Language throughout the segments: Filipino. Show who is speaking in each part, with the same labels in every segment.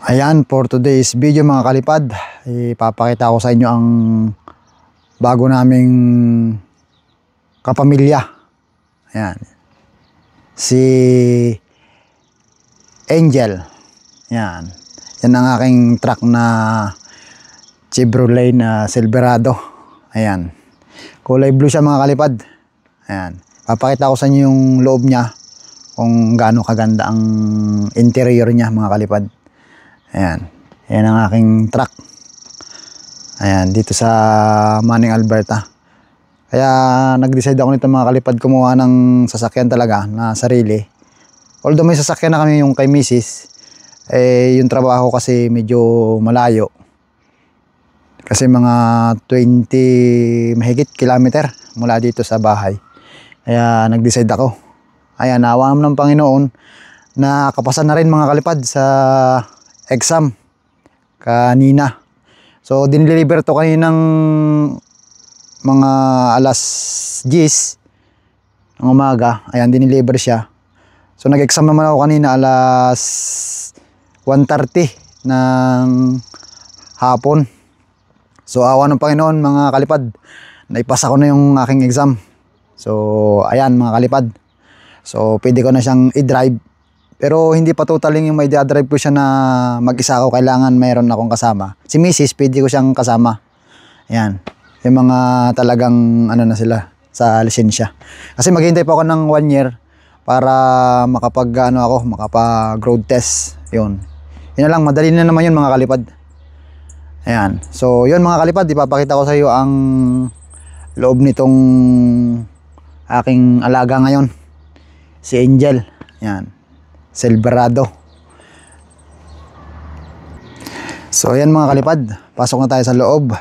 Speaker 1: Ayan, for today's video mga kalipad, ipapakita ko sa inyo ang bago naming kapamilya. Ayan, si Angel. Ayan, yan ang aking truck na Chevrolet na Silverado. Ayan, kulay blue siya mga kalipad. Ayan, papakita ko sa inyo yung loob niya, kung gaano kaganda ang interior niya mga kalipad. Ayan, yan ang aking truck. Ayan, dito sa Manning, Alberta. Kaya nag-decide ako nito mga kalipad, kumuha ng sasakyan talaga na sarili. Although may sasakyan na kami yung kay Mrs. Yung trabaho kasi medyo malayo. Kasi mga 20 mahigit kilometer mula dito sa bahay. Kaya nag-decide ako. Ayan, nawa ng Panginoon na kapasan na rin mga kalipad sa exam kanina. So dinideliver to kaninang mga alas 10 ng umaga. Ayan, dinideliver siya. So nag-exam naman ako kanina alas 1:30 ng hapon. So awa ng Panginoon mga kalipad, naipasa ko na yung aking exam. So ayan mga kalipad, so pwede ko na siyang i-drive. Pero hindi pa totaling yung may drive ko siya na mag-isa ako. Kailangan mayroon akong kasama. Si Mrs. pwede ko siyang kasama. Ayan. Yung mga talagang ano na sila sa lisensya. Kasi maghihintay pa ako ng 1 year para makapag road test. Yun. Yun na lang. Madali na naman yun mga kalipad. Ayan. So yun mga kalipad. Ipapakita ko sa iyo ang loob nitong aking alaga ngayon. Si Angel. Ayan. Silverado. So ayan mga kalipad, pasok na tayo sa loob.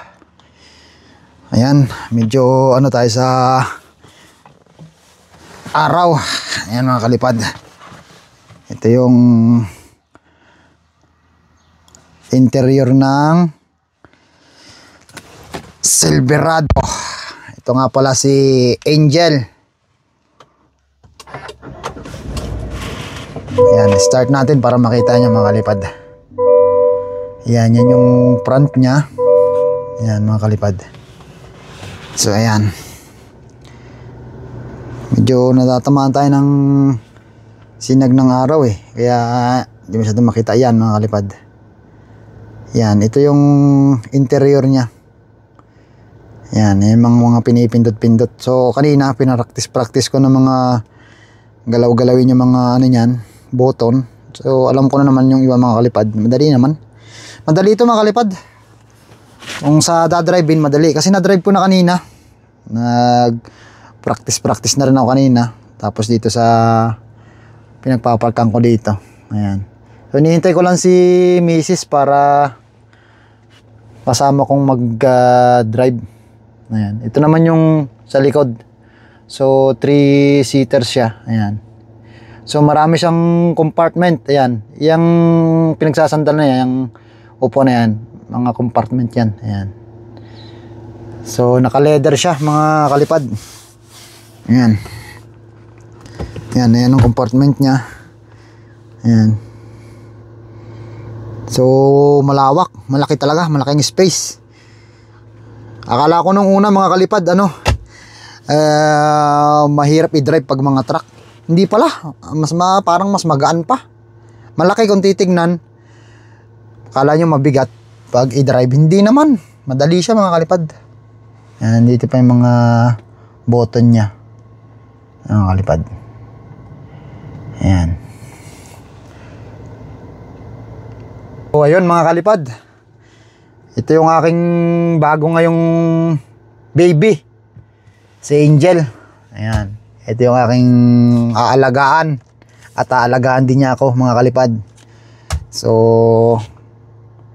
Speaker 1: Ayan, medyo ano tayo sa araw. Ayan mga kalipad, ito yung interior ng Silverado. Ito nga pala si Angel. Ayan, start natin para makita nyo mga kalipad. Ayan, yan yung front nya. Ayan mga kalipad. So ayan, medyo natatamaan tayo ng sinag ng araw kaya hindi masyado makita. Ayan mga kalipad. Ayan, ito yung interior nya. Ayan, yung mga pinipindot-pindot. So kanina pinapractice ko ng mga galaw-galawin yung mga ano nyan, button. So alam ko na naman yung iba mga kalipad. Madali naman. Madali ito mga kalipad. Kung sa dadrive-in madali. Kasi na-drive ko na kanina. Nag-practice na rin ako kanina. Tapos dito sa pinagpaparkan ko dito. Ayan. So hinihintay ko lang si Mrs. para kasama kong mag-drive. Ayan. Ito naman yung sa likod. So 3-seater siya. Ayan. So marami siyang compartment. Ayan. Yung pinagsasandal na yan, yung upo na yan, mga compartment yan. Ayan. So naka-leather siya mga kalipad. Ayan. Ayan, ayan ang compartment niya. Ayan. So malawak, malaki talaga, malaking space. Akala ko nung una mga kalipad mahirap i-drive pag mga truck. Hindi pala, parang mas magaan pa. Malaki kung titignan. Akala nyo mabigat pag i-drive. Hindi naman, madali siya mga kalipad. Yan, dito pa yung mga button nya. Mga kalipad. Ayan. So ayun mga kalipad, ito yung aking bago ngayong baby, si Angel. Ayan. Ito yung aking aalagaan. At aalagaan din niya ako mga kalipad. So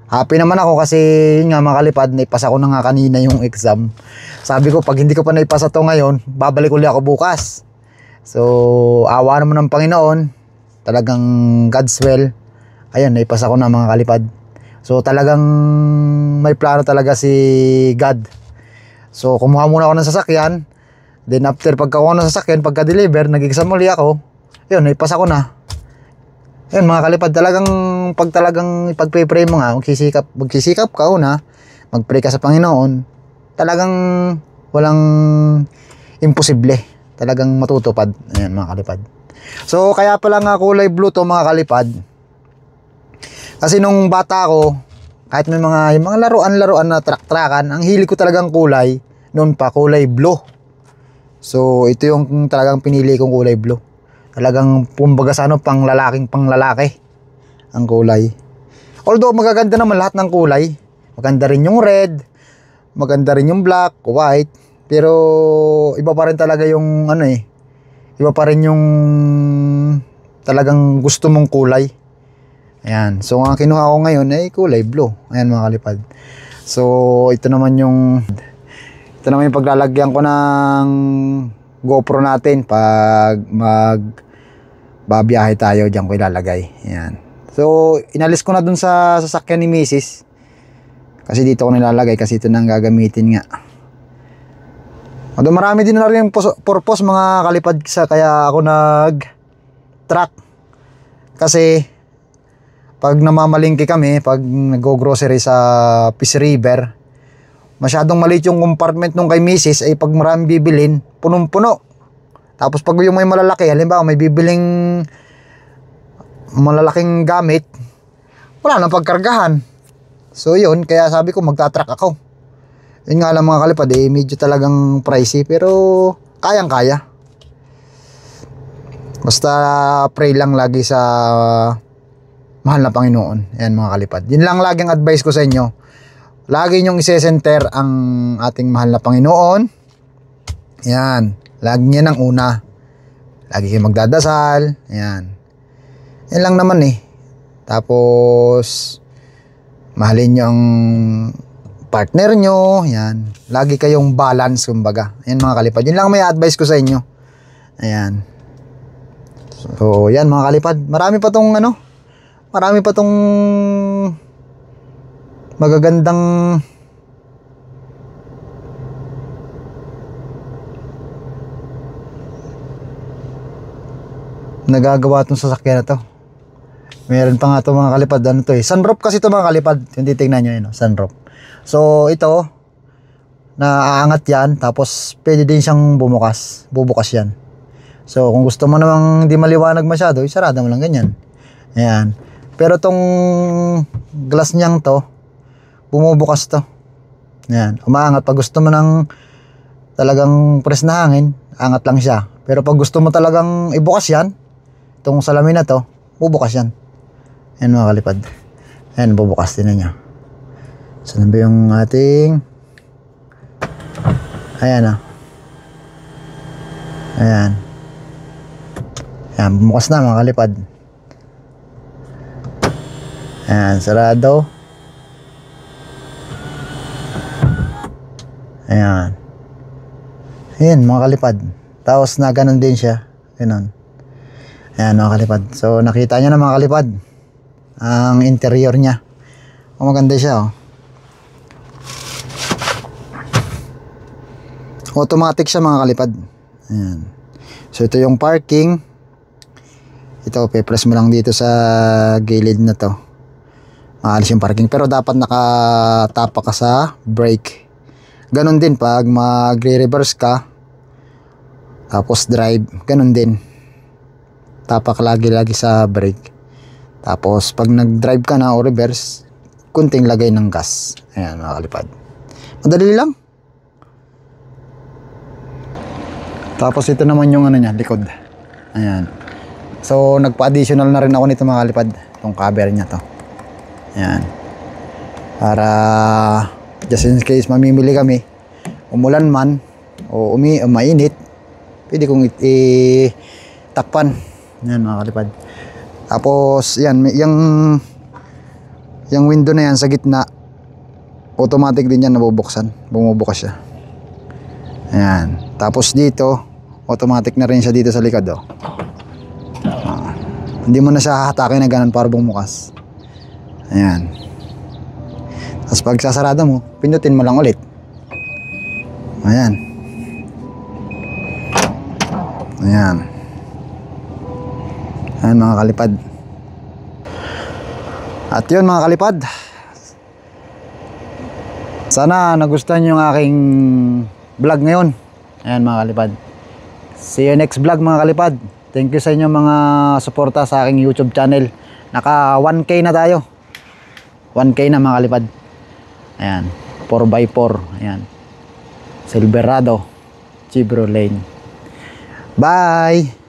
Speaker 1: happy naman ako kasi yun nga mga kalipad, naipasa ko na nga kanina yung exam. Sabi ko pag hindi ko pa naipasa to ngayon, babalik ulit ako bukas. So awa naman ng Panginoon, talagang God's will. Ayun, naipasa ko na mga kalipad. So talagang may plano talaga si God. So kumuha muna ako ng sasakyan. Then after pagkakuha ng sasakyan, pagka-deliver, nag-exam uli ako. Yun, naipasa ko na. Yun mga kalipad, talagang yung pag talagang pagpe-pray mo nga, magsisikap ka una, mag-pray ka sa Panginoon, talagang walang imposible. Talagang matutupad. Ayan mga kalipad. So kaya pala nga kulay blue to mga kalipad. Kasi nung bata ako, kahit may yung mga laruan na trak-trakan, ang hilig ko talagang kulay, noon pa kulay blue. So ito yung talagang pinili kong kulay blue. Talagang kumbaga sa pang lalaki ang kulay. Although magaganda naman lahat ng kulay. Maganda rin yung red, maganda rin yung black, white, pero iba pa rin talaga yung iba pa rin yung talagang gusto mong kulay. Ayan, so ang kinuha ko ngayon ay kulay blue. Ayan mga kalipad. So ito naman yung paglalagyan ko ng GoPro natin pag babiyahe tayo, diyan ko ilalagay. Ayan. So inalis ko na dun sa sasakyan ni Mrs. Kasi dito ko nilalagay kasi ito nang gagamitin nga. Although marami din na rin yung purpose mga kalipad kaya ako nag-truck. Kasi pag namamalingki kami, pag nag-grocery sa Peace River, masyadong maliit yung compartment nung kay Mrs. ay pag maraming bibilin, punong-puno. Tapos pag yung may malalaki, halimbawa may bibiling malalaking gamit, wala nang pagkargahan. So yun, kaya sabi ko magta-truck ako. Yun nga lang mga kalipad, medyo talagang pricey pero kayang-kaya. Basta pray lang lagi sa mahal na Panginoon. Ayan mga kalipad. Yun lang laging advice ko sa inyo. Lagi nyong ise-center ang ating mahal na Panginoon. Ayan. Lagi niya ng una. Lagi kayong magdadasal. Ayan. Yan lang naman eh. Tapos mahalin nyo ang partner nyo. Ayan. Lagi kayong balance kumbaga. Ayan mga kalipad. Yun lang may advice ko sa inyo. Ayan. So yan mga kalipad. Marami pa tong magagandang nagagawa itong sasakyan na to. Meron pa nga ito mga kalipad, sunroof kasi ito mga kalipad, yung titignan nyo yun, sunroof. So ito naaangat yan, tapos pwede din siyang bubukas yan. So kung gusto mo namang di maliwanag masyado, isarada mo lang ganyan. Ayan. Pero tong glass niyang to, bumubukas to. Ayan, umaangat. Pag gusto mo ng talagang press na hangin, angat lang siya. Pero pag gusto mo talagang ibukas yan, itong salamin na to, bubukas yan. Ayan mga kalipad. Ayan, bubukas din na niya. Saan ba yung ating ayan ayan. Ayan, bumukas na mga kalipad. Ayan, sarado. Ayan. Ayan mga kalipad. Tapos na ganun din siya. Ganun. Ayan mga kalipad. So nakita nyo na mga kalipad ang interior niya. Maganda siya oh. Automatic siya mga kalipad. Ayan. So ito yung parking. Ito, pe-press mo lang dito sa gilid na to. Maalis yung parking. Pero dapat nakatapa ka sa brake. Ganon din pag magre-reverse ka. Tapos drive. Ganon din. Tapak lagi-lagi sa brake. Tapos pag nag-drive ka na o reverse, kunting lagay ng gas. Ayan mga kalipad. Madali lang. Tapos ito naman yung niya, likod. Ayan. So nagpa-additional na rin ako nito mga kalipad. Itong cover niya to. Ayan. Para just in case mamimili kami, umulan man o mainit, pwede kong takpan. Ayan mga kalipad. Tapos yan, yung window na yan sa gitna, automatic din yan nabubuksan. Bumubukas siya. Ayan. Tapos dito, automatic na rin siya dito sa likod oh. Hindi mo na siya hahatakin na ganun para bumukas. Ayan. Tapos pag sasarado mo, pindutin mo lang ulit. Ayan. Ayan. Ayan mga kalipad. At yun mga kalipad, sana nagustuhan yung aking vlog ngayon. Ayan mga kalipad, see you next vlog mga kalipad. Thank you sa inyo mga suporta sa aking YouTube channel. Naka 1K na tayo, 1K na mga kalipad. Ayan, 4x4. Ayan, Silverado Chevrolet. Bye.